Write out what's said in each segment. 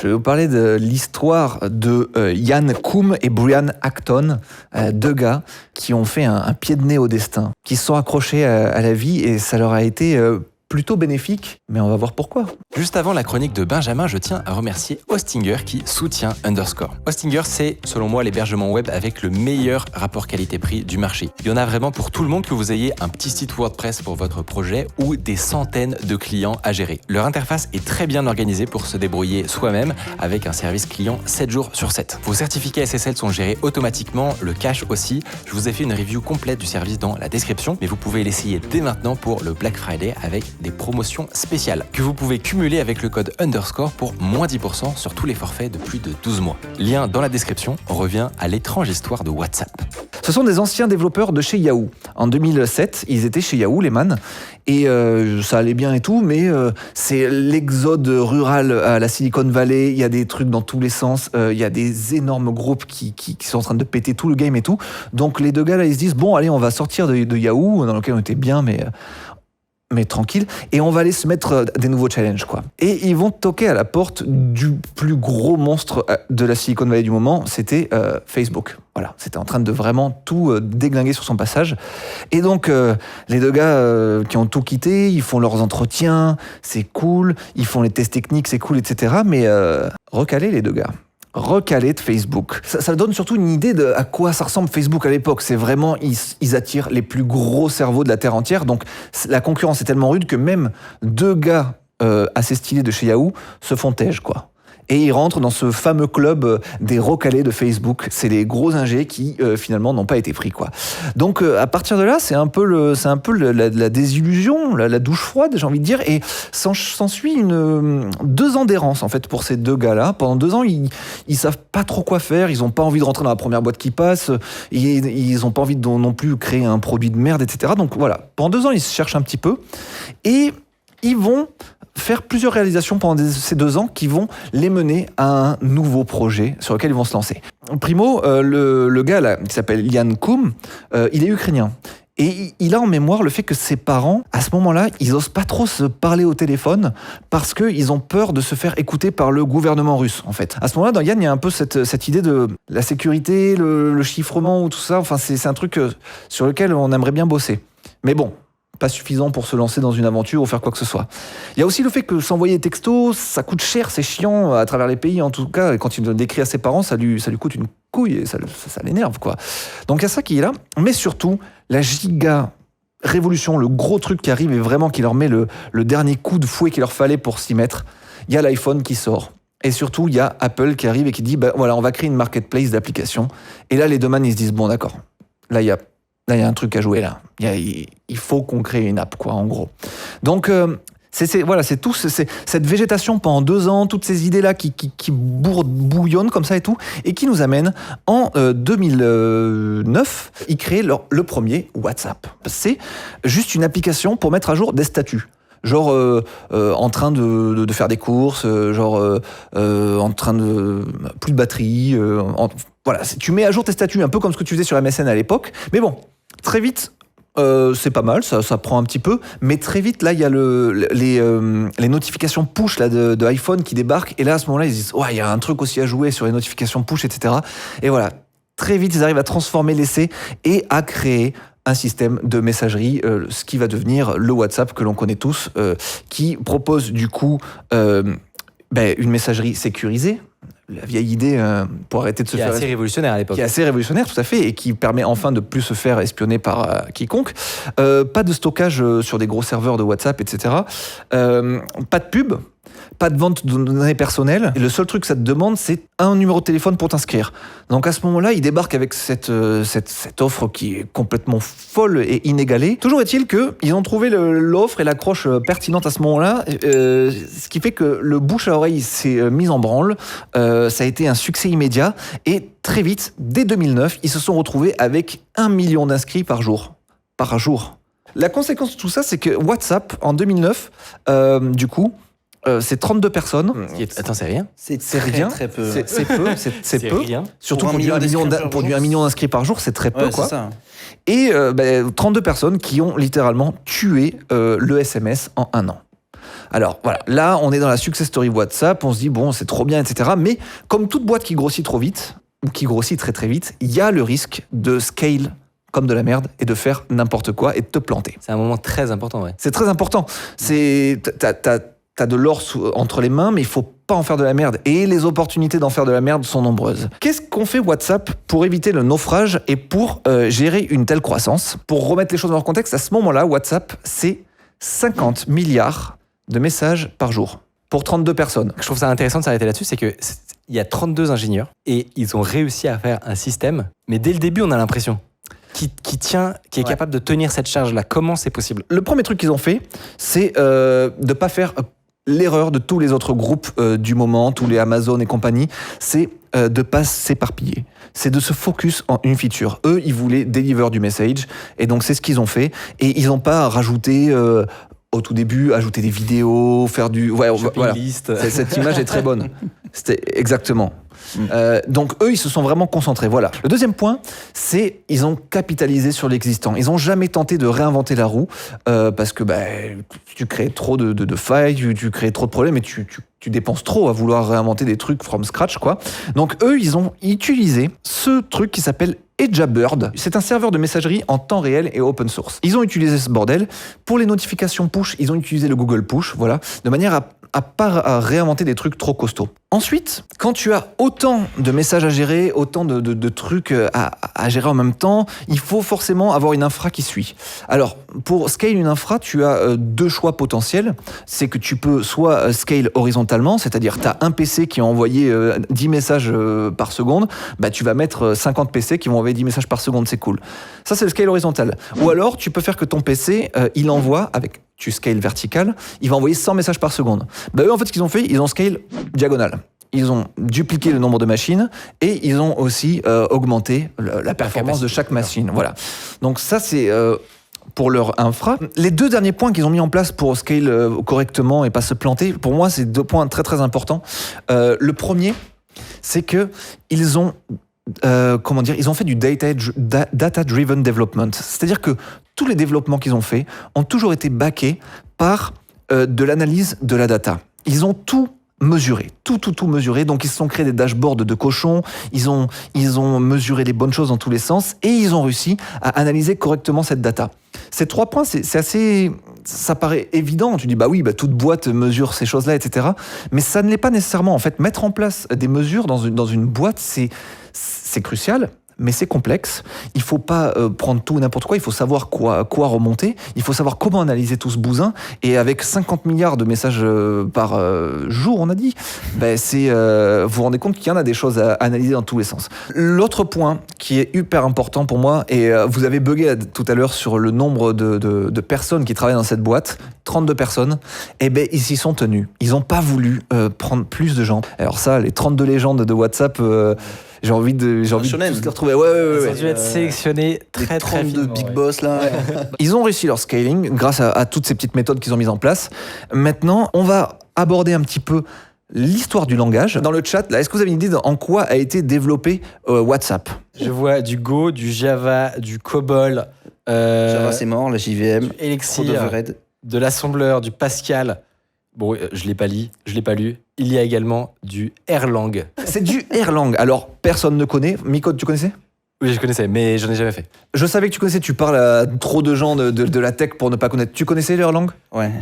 Je vais vous parler de l'histoire de Ian Coom et Brian Acton, deux gars qui ont fait un pied de nez au destin, qui se sont accrochés à la vie et ça leur a été plutôt bénéfique, mais on va voir pourquoi. Juste avant la chronique de Benjamin, je tiens à remercier Hostinger qui soutient Underscore. Hostinger, c'est, selon moi, l'hébergement web avec le meilleur rapport qualité-prix du marché. Il y en a vraiment pour tout le monde, que vous ayez un petit site WordPress pour votre projet ou des centaines de clients à gérer. Leur interface est très bien organisée pour se débrouiller soi-même avec un service client 7 jours sur 7. Vos certificats SSL sont gérés automatiquement, le cache aussi. Je vous ai fait une review complète du service dans la description, mais vous pouvez l'essayer dès maintenant pour le Black Friday avec des promotions spéciales que vous pouvez cumuler avec le code Underscore pour moins 10% sur tous les forfaits de plus de 12 mois. Lien dans la description. On revient à l'étrange histoire de WhatsApp. Ce sont des anciens développeurs de chez Yahoo. En 2007, ils étaient chez Yahoo, les man, et ça allait bien et tout, mais c'est l'exode rural à la Silicon Valley, il y a des trucs dans tous les sens, il y a des énormes groupes qui sont en train de péter tout le game et tout. Donc les deux gars là, ils se disent, bon allez, on va sortir de Yahoo, dans lequel on était bien, mais tranquille, et on va aller se mettre des nouveaux challenges, quoi. Et ils vont toquer à la porte du plus gros monstre de la Silicon Valley du moment, c'était Facebook. Voilà, c'était en train de vraiment tout déglinguer sur son passage. Et donc, les deux gars qui ont tout quitté, ils font leurs entretiens, c'est cool, ils font les tests techniques, c'est cool, etc. Mais recalés, les deux gars. Recalé de Facebook. Ça donne surtout une idée de à quoi ça ressemble Facebook à l'époque. C'est vraiment, ils attirent les plus gros cerveaux de la Terre entière. Donc la concurrence est tellement rude que même deux gars assez stylés de chez Yahoo se font tège, quoi. Et ils rentrent dans ce fameux club des recalés de Facebook. C'est les gros ingés qui, finalement, n'ont pas été pris, quoi. Donc, à partir de là, c'est un peu la désillusion, la douche froide, j'ai envie de dire. Et s'ensuit 2 ans d'errance, en fait, pour ces deux gars-là. Pendant 2 ans, ils savent pas trop quoi faire. Ils ont pas envie de rentrer dans la première boîte qui passe. Ils ont pas envie de non plus créer un produit de merde, etc. Donc, voilà. Pendant 2 ans, ils se cherchent un petit peu. Et ils vont faire plusieurs réalisations pendant ces 2 ans qui vont les mener à un nouveau projet sur lequel ils vont se lancer. Primo, le gars là, qui s'appelle Ian Coom, il est ukrainien. Et il a en mémoire le fait que ses parents, à ce moment-là, ils osent pas trop se parler au téléphone parce qu'ils ont peur de se faire écouter par le gouvernement russe, en fait. À ce moment-là, dans Yann, il y a un peu cette idée de la sécurité, le chiffrement ou tout ça. Enfin, c'est un truc sur lequel on aimerait bien bosser. Mais bon, pas suffisant pour se lancer dans une aventure ou faire quoi que ce soit. Il y a aussi le fait que s'envoyer des textos, ça coûte cher, c'est chiant à travers les pays en tout cas. Et quand il décrit à ses parents, ça lui coûte une couille et ça l'énerve, quoi. Donc il y a ça qui est là, mais surtout la giga révolution, le gros truc qui arrive et vraiment qui leur met le dernier coup de fouet qu'il leur fallait pour s'y mettre. Il y a l'iPhone qui sort. Et surtout, il y a Apple qui arrive et qui dit, voilà, on va créer une marketplace d'applications. Et là, les deux man, ils se disent, bon, d'accord, là, il y a un truc à jouer, là. Il faut qu'on crée une app, quoi, en gros. Donc, c'est tout, cette végétation pendant 2 ans, toutes ces idées-là qui bouillonnent comme ça et tout, et qui nous amènent en 2009, ils créent le premier WhatsApp. C'est juste une application pour mettre à jour des statuts. Genre en train de faire des courses, en train de plus de batterie. Voilà, tu mets à jour tes statuts, un peu comme ce que tu faisais sur MSN à l'époque. Mais bon, très vite, c'est pas mal, ça prend un petit peu. Mais très vite, là, il y a les notifications push là, de iPhone qui débarquent. Et là, à ce moment-là, ils disent, ouais, il y a un truc aussi à jouer sur les notifications push, etc. Et voilà, très vite, ils arrivent à transformer l'essai et à créer un système de messagerie, ce qui va devenir le WhatsApp que l'on connaît tous, qui propose du coup une messagerie sécurisée. La vieille idée pour arrêter de se faire... Qui est assez révolutionnaire à l'époque. Qui est assez révolutionnaire, tout à fait, et qui permet enfin de plus se faire espionner par quiconque. Pas de stockage sur des gros serveurs de WhatsApp, etc. Pas de pub. Pas de vente de données personnelles. Et le seul truc que ça te demande, c'est un numéro de téléphone pour t'inscrire. Donc à ce moment-là, ils débarquent avec cette offre qui est complètement folle et inégalée. Toujours est-il qu'ils ont trouvé l'offre et l'accroche pertinente à ce moment-là, ce qui fait que le bouche à oreille s'est mis en branle. Ça a été un succès immédiat. Et très vite, dès 2009, ils se sont retrouvés avec 1 million d'inscrits par jour. Par jour. La conséquence de tout ça, c'est que WhatsApp, en 2009, du coup, c'est 32 personnes. Attends, c'est rien. C'est rien. Très peu. C'est peu. C'est peu. Rien. Surtout pour du 1 million d'inscrits par jour, c'est très peu, quoi. C'est ça. Et 32 personnes qui ont littéralement tué le SMS en 1 an. Alors voilà, là on est dans la success story WhatsApp, on se dit bon c'est trop bien, etc. Mais comme toute boîte qui grossit trop vite, ou qui grossit très très vite, il y a le risque de scale comme de la merde et de faire n'importe quoi et de te planter. C'est un moment très important, ouais. C'est très important. T'as de l'or entre les mains, mais il faut pas en faire de la merde. Et les opportunités d'en faire de la merde sont nombreuses. Qu'est-ce qu'on fait WhatsApp pour éviter le naufrage et pour gérer une telle croissance? Pour remettre les choses dans leur contexte, à ce moment-là, WhatsApp, c'est 50 milliards de messages par jour pour 32 personnes. Je trouve ça intéressant de s'arrêter là-dessus, c'est que il y a 32 ingénieurs et ils ont réussi à faire un système, mais dès le début, on a l'impression qui est capable de tenir cette charge-là. Comment c'est possible? Le premier truc qu'ils ont fait, c'est de pas faire l'erreur de tous les autres groupes du moment, tous les Amazon et compagnie, c'est de pas s'éparpiller. C'est de se focus en une feature. Eux, ils voulaient deliver du message, et donc c'est ce qu'ils ont fait. Et ils n'ont pas rajouté au tout début, ajouter des vidéos, faire du... Ouais, voilà. Cette image est très bonne. C'était exactement. Donc eux, ils se sont vraiment concentrés. Voilà. Le deuxième point, c'est ils ont capitalisé sur l'existant. Ils n'ont jamais tenté de réinventer la roue parce que tu crées trop de failles, tu crées trop de problèmes et tu dépenses trop à vouloir réinventer des trucs from scratch, quoi. Donc eux, ils ont utilisé ce truc qui s'appelle EdgeaBird. C'est un serveur de messagerie en temps réel et open source. Ils ont utilisé ce bordel. Pour les notifications push, ils ont utilisé le Google Push, voilà, de manière à réinventer des trucs trop costauds. Ensuite, quand tu as autant de messages à gérer, autant de trucs à gérer en même temps, il faut forcément avoir une infra qui suit. Alors, pour scale une infra, tu as deux choix potentiels. C'est que tu peux soit scale horizontalement, c'est-à-dire tu as un PC qui a envoyé 10 messages par seconde, tu vas mettre 50 PC qui vont envoyer 10 messages par seconde, c'est cool. Ça, c'est le scale horizontal. Ou alors, tu peux faire que ton PC, il envoie tu scale vertical, il va envoyer 100 messages par seconde. Eux, en fait, ce qu'ils ont fait, ils ont scale diagonal. Ils ont dupliqué le nombre de machines et ils ont aussi augmenté la performance de chaque machine. Voilà. Donc ça, c'est pour leur infra. Les deux derniers points qu'ils ont mis en place pour scale correctement et pas se planter, pour moi, c'est deux points très très importants. Le premier, c'est que ils ont ils ont fait du data-driven development. C'est-à-dire que tous les développements qu'ils ont faits ont toujours été backés par de l'analyse de la data. Ils ont tout mesuré, tout mesuré. Donc ils se sont créés des dashboards de cochons, ils ont mesuré les bonnes choses dans tous les sens et ils ont réussi à analyser correctement cette data. Ces 3 points, c'est assez... Ça paraît évident, tu dis toute boîte mesure ces choses-là, etc. Mais ça ne l'est pas nécessairement. En fait, mettre en place des mesures dans une boîte, c'est crucial. Mais c'est complexe. Il ne faut pas prendre tout n'importe quoi. Il faut savoir quoi remonter. Il faut savoir comment analyser tout ce bousin. Et avec 50 milliards de messages par jour, on a dit, vous vous rendez compte qu'il y en a des choses à analyser dans tous les sens. L'autre point qui est hyper important pour moi, et vous avez bugué tout à l'heure sur le nombre de personnes qui travaillent dans cette boîte, 32 personnes, ils s'y sont tenus. Ils n'ont pas voulu prendre plus de gens. Alors ça, les 32 légendes de WhatsApp... J'ai envie de tous les retrouver. Ils ont dû être sélectionnés très de Big Boss là. Ils ont réussi leur scaling grâce à toutes ces petites méthodes qu'ils ont mises en place. Maintenant, on va aborder un petit peu l'histoire du langage. Dans le chat, là, est-ce que vous avez une idée en quoi a été développé WhatsApp? Je vois du Go, du Java, du COBOL. Java c'est mort, la JVM, du Elixir, de l'assembleur, du Pascal. Bon, je l'ai pas lu. Il y a également du Erlang. C'est du Erlang. Alors, personne ne connaît. Micode, tu connaissais? Oui, je connaissais, mais j'en ai jamais fait. Je savais que tu connaissais. Tu parles à trop de gens de la tech pour ne pas connaître. Tu connaissais l'Erlang? Ouais.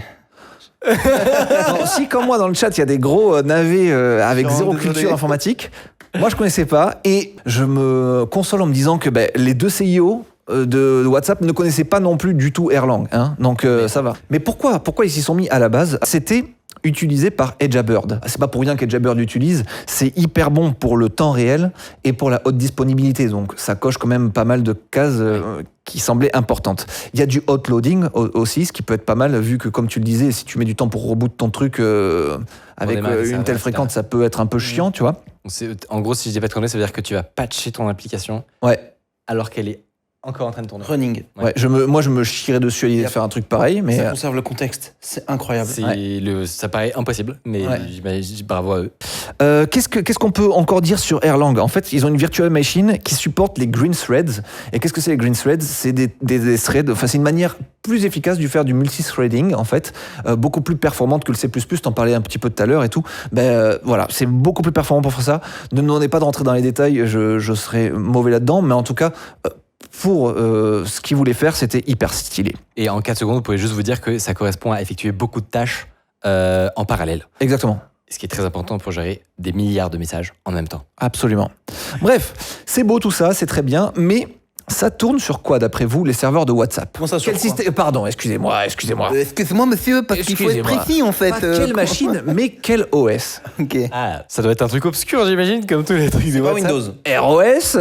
Non, si, comme moi, dans le chat, il y a des gros navets avec zéro culture informatique. Moi, je connaissais pas. Et je me console en me disant que les deux CIO de WhatsApp ne connaissaient pas non plus du tout Erlang, hein. Donc ça va. Mais pourquoi ils s'y sont mis à la base? C'était utilisé par EdgeaBird. C'est pas pour rien qu'EdgeaBird l'utilise. C'est hyper bon pour le temps réel et pour la haute disponibilité. Donc ça coche quand même pas mal de cases qui semblaient importantes. Il y a du hot loading aussi, ce qui peut être pas mal vu que, comme tu le disais, si tu mets du temps pour reboot ton truc avec une telle fréquence, ça peut être un peu chiant, tu vois. En gros, si je dis pas de conneries, ça veut dire que tu vas patcher ton application. Ouais. Alors qu'elle est Encore en train de tourner. Running. Ouais, moi, je me chierais dessus à l'idée de faire un truc pareil, mais Ça conserve le contexte. C'est incroyable. Ça paraît impossible, mais bravo à eux. Qu'est-ce qu'on peut encore dire sur Erlang? En fait, ils ont une virtual machine qui supporte les green threads. Et qu'est-ce que c'est les green threads? C'est des threads. Enfin, c'est une manière plus efficace de faire du multithreading, en fait, beaucoup plus performante que le C++. T'en parlais un petit peu tout à l'heure et tout. Voilà, c'est beaucoup plus performant pour faire ça. Ne me demandez pas de rentrer dans les détails, je serais mauvais là-dedans, mais en tout cas. Pour ce qu'ils voulaient faire, c'était hyper stylé. Et en 4 secondes, vous pouvez juste vous dire que ça correspond à effectuer beaucoup de tâches en parallèle. Exactement. Ce qui est très important pour gérer des milliards de messages en même temps. Absolument. Bref, c'est beau tout ça, c'est très bien, mais ça tourne sur quoi, d'après vous, les serveurs de WhatsApp? Comment ça, sur quoi système? Pardon, excusez-moi. Excusez-moi, monsieur, parce qu'il faut être Excusez-moi. précis, en fait. Pas quelle machine, mais quel OS? Ok. Ah, ça doit être un truc obscur, j'imagine, comme tous les trucs de C'est pas WhatsApp. Windows. ROS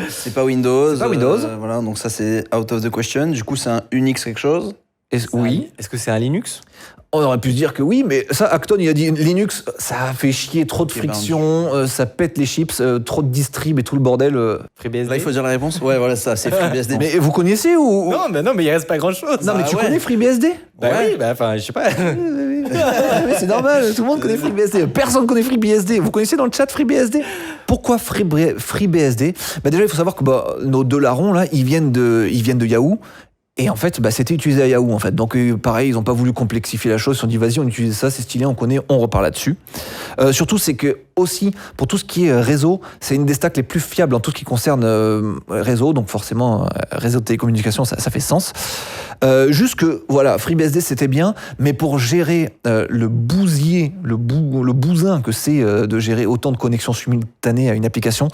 C'est pas Windows. C'est pas Windows. Voilà, donc ça, c'est out of the question. Du coup, c'est un Unix quelque chose. Oui. Est-ce que c'est un Linux? On aurait pu se dire que oui, mais ça, Acton, il a dit Linux, ça fait chier, trop de friction, ça pète les chips, trop de distrib et tout le bordel. FreeBSD? Là, il faut dire la réponse. Ouais, voilà, ça, c'est FreeBSD. Mais vous connaissez ou Non, mais il reste pas grand-chose. Non, mais tu ouais. connais FreeBSD? Oui, enfin, je sais pas. Mais c'est normal, tout le monde connaît FreeBSD. Personne connaît FreeBSD. Vous connaissez dans le chat FreeBSD? Pourquoi FreeBSD? Déjà, il faut savoir que nos deux larrons, là, ils viennent de Yahoo. Et en fait, c'était utilisé à Yahoo, en fait. Donc, pareil, ils n'ont pas voulu complexifier la chose. Ils se sont dit, vas-y, on utilise ça, c'est stylé, on connaît, on repart là-dessus. Surtout, c'est que aussi, pour tout ce qui est réseau, c'est une des stacks les plus fiables en tout ce qui concerne réseau. Donc, forcément, réseau de télécommunications, ça fait sens. Juste que, voilà, FreeBSD, c'était bien, mais pour gérer le bousier, le bousin que c'est de gérer autant de connexions simultanées à une application,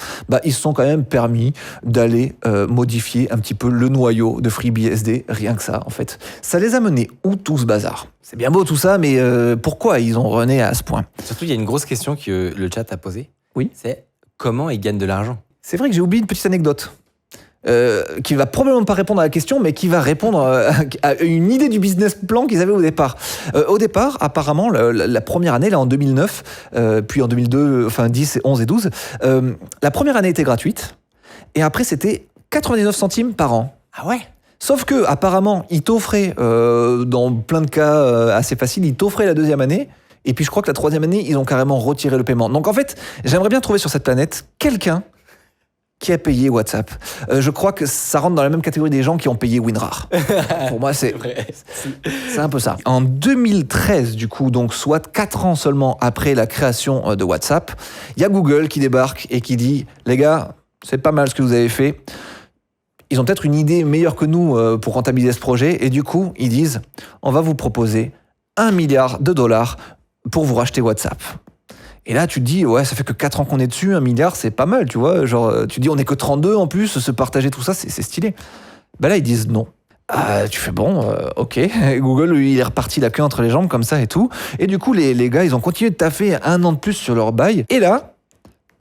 ils se sont quand même permis d'aller modifier un petit peu le noyau de FreeBSD, rien que ça, en fait. Ça les a menés où tout ce bazar? C'est bien beau tout ça, mais pourquoi ils ont rené à ce point? Surtout, il y a une grosse question que le chat a posée. Oui. C'est comment ils gagnent de l'argent? C'est vrai que j'ai oublié une petite anecdote. Qui va probablement pas répondre à la question, mais qui va répondre à une idée du business plan qu'ils avaient au départ. Au départ, apparemment, la première année, là en 2009, puis en 2002, enfin 10, 11 et 12, la première année était gratuite, et après c'était 99 centimes par an. Ah ouais? Sauf que apparemment, ils t'offraient, dans plein de cas assez faciles, ils t'offraient la deuxième année. Et puis je crois que la troisième année, ils ont carrément retiré le paiement. Donc en fait, j'aimerais bien trouver sur cette planète quelqu'un qui a payé WhatsApp. Je crois que ça rentre dans la même catégorie des gens qui ont payé WinRAR. Pour moi, c'est un peu ça. En 2013, du coup, donc soit 4 ans seulement après la création de WhatsApp, il y a Google qui débarque et qui dit « Les gars, c'est pas mal ce que vous avez fait. » Ils ont peut-être une idée meilleure que nous pour rentabiliser ce projet. Et du coup, ils disent « On va vous proposer $1 milliard pour vous racheter WhatsApp. » Et là, tu te dis, ouais, ça fait que 4 ans qu'on est dessus, $1 milliard, c'est pas mal, tu vois. Genre, tu te dis, on est que 32 en plus, se partager tout ça, c'est stylé. Là, ils disent non. Tu fais bon, ok. Google, lui, il est reparti la queue entre les jambes comme ça et tout. Et du coup, les gars, ils ont continué de taffer 1 an de plus sur leur bail. Et là,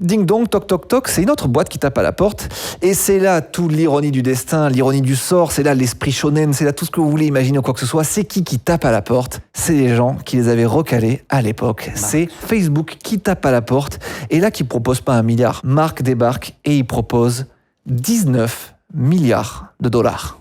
ding dong, toc toc toc, c'est une autre boîte qui tape à la porte. Et c'est là toute l'ironie du destin, l'ironie du sort, c'est là l'esprit shonen, c'est là tout ce que vous voulez imaginer ou quoi que ce soit. C'est qui tape à la porte? C'est les gens qui les avaient recalés à l'époque. C'est Facebook qui tape à la porte et là qui propose pas $1 milliard. Mark débarque et il propose 19 milliards de dollars.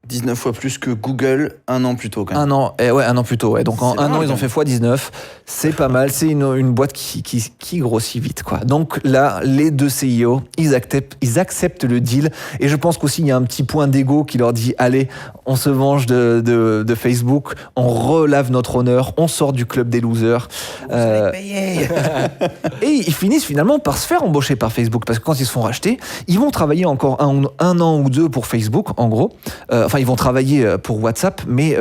19 fois plus que Google 1 an plus tôt, quand même. 1 an plus tôt, ouais. Donc en C'est 1 an, dingue, ils ont fait x19. C'est pas mal. C'est une boîte qui grossit vite, quoi. Donc là, les deux CEO, ils acceptent le deal. Et je pense qu'aussi, il y a un petit point d'ego qui leur dit, allez, on se venge de Facebook, on relave notre honneur, on sort du club des losers. Et ils finissent finalement par se faire embaucher par Facebook. Parce que quand ils se font racheter, ils vont travailler encore un an ou deux pour Facebook, en gros. Ils vont travailler pour WhatsApp, mais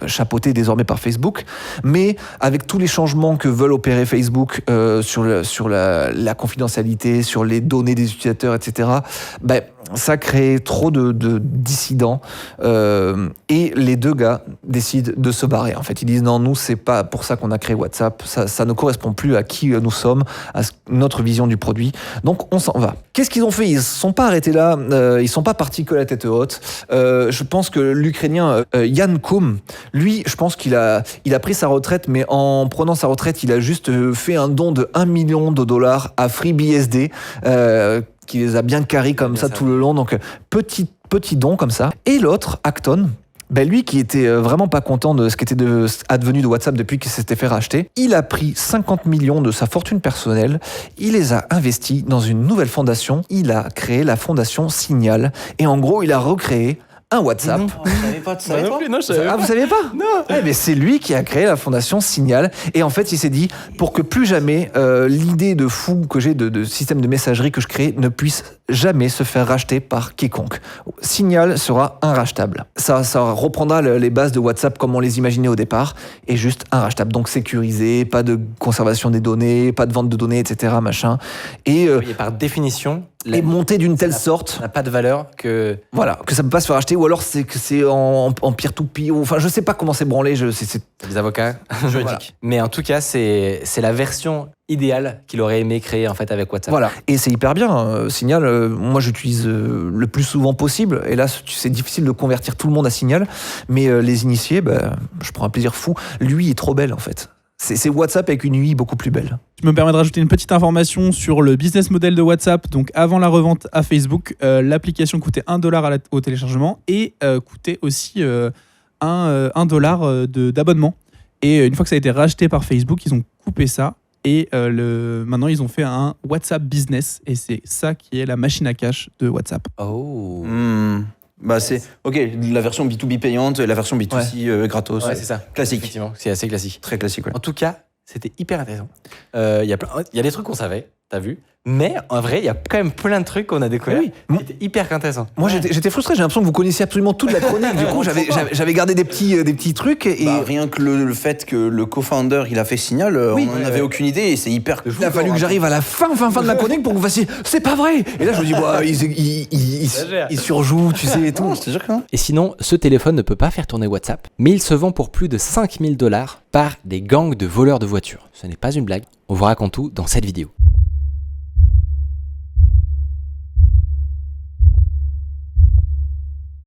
chapeautés désormais par Facebook. Mais avec tous les changements que veulent opérer Facebook sur la confidentialité, sur les données des utilisateurs, etc., ça crée trop de dissidents. Et les deux gars décident de se barrer. En fait, ils disent non, nous, c'est pas pour ça qu'on a créé WhatsApp. Ça ne correspond plus à qui nous sommes, à notre vision du produit. Donc, on s'en va. Qu'est-ce qu'ils ont fait? Ils ne sont pas arrêtés là. Ils ne sont pas partis que la tête haute. Je pense que l'Ukrainien Jan Koum, lui, je pense qu'il a pris sa retraite, mais en prenant sa retraite, il a juste fait un don de $1 million à FreeBSD, qui les a bien carrés comme ça tout le long. Donc, petit don comme ça. Et l'autre, Acton, ben lui qui était vraiment pas content de ce qui était advenu de WhatsApp depuis qu'il s'était fait racheter, il a pris 50 millions de sa fortune personnelle, il les a investis dans une nouvelle fondation, il a créé la fondation Signal, et en gros il a recréé un WhatsApp. Je savais pas de ça. Ah, vous saviez pas? Non. Eh ben, c'est lui qui a créé la fondation Signal. Et en fait, il s'est dit, pour que plus jamais l'idée de fou que j'ai de système de messagerie que je crée ne puisse jamais se faire racheter par quiconque. Signal sera irrachetable. Ça reprendra les bases de WhatsApp comme on les imaginait au départ, et juste irrachetable. Donc sécurisé, pas de conservation des données, pas de vente de données, etc. Machin. Et par définition, et monté d'une telle sorte, ça n'a pas de valeur que... Voilà, que ça peut pas se faire acheter, ou alors c'est que c'est en peer-to-peer, enfin je sais pas comment c'est branlé, c'est des avocats juridiques. Voilà. Mais en tout cas, c'est la version idéale qu'il aurait aimé créer en fait avec WhatsApp. Voilà, et c'est hyper bien. Signal, moi j'utilise le plus souvent possible, et là c'est difficile de convertir tout le monde à Signal, mais les initiés, je prends un plaisir fou. L'UI est trop belle en fait. C'est WhatsApp avec une UI beaucoup plus belle. Je me permets de rajouter une petite information sur le business model de WhatsApp. Donc avant la revente à Facebook, l'application coûtait $1 au téléchargement et coûtait aussi $1 d'abonnement. Et une fois que ça a été racheté par Facebook, ils ont coupé ça. Et maintenant, ils ont fait un WhatsApp Business. Et c'est ça qui est la machine à cash de WhatsApp. Oh. C'est ok, la version B2B payante et la version B2C gratos. Ouais, c'est ça. Classique. Effectivement, c'est assez classique. Très classique, ouais. En tout cas, c'était hyper intéressant. Il y a des trucs qu'on savait, t'as vu. Mais en vrai, il y a quand même plein de trucs qu'on a découverts. Oui. C'était hyper intéressant. Moi, j'étais frustré. J'ai l'impression que vous connaissiez absolument toute la chronique. Du coup, j'avais gardé des petits trucs. Et rien que le fait que le co-founder, il a fait Signal, on n'en avait aucune idée et c'est hyper... Il a fallu que j'arrive à la fin de la chronique pour que vous fassiez « C'est pas vrai !» Et là, je me dis il surjoue, tu sais, et tout. Non, je te jure que non. Et sinon, ce téléphone ne peut pas faire tourner WhatsApp, mais il se vend pour plus de $5000 par des gangs de voleurs de voitures. Ce n'est pas une blague. On vous raconte tout dans cette vidéo.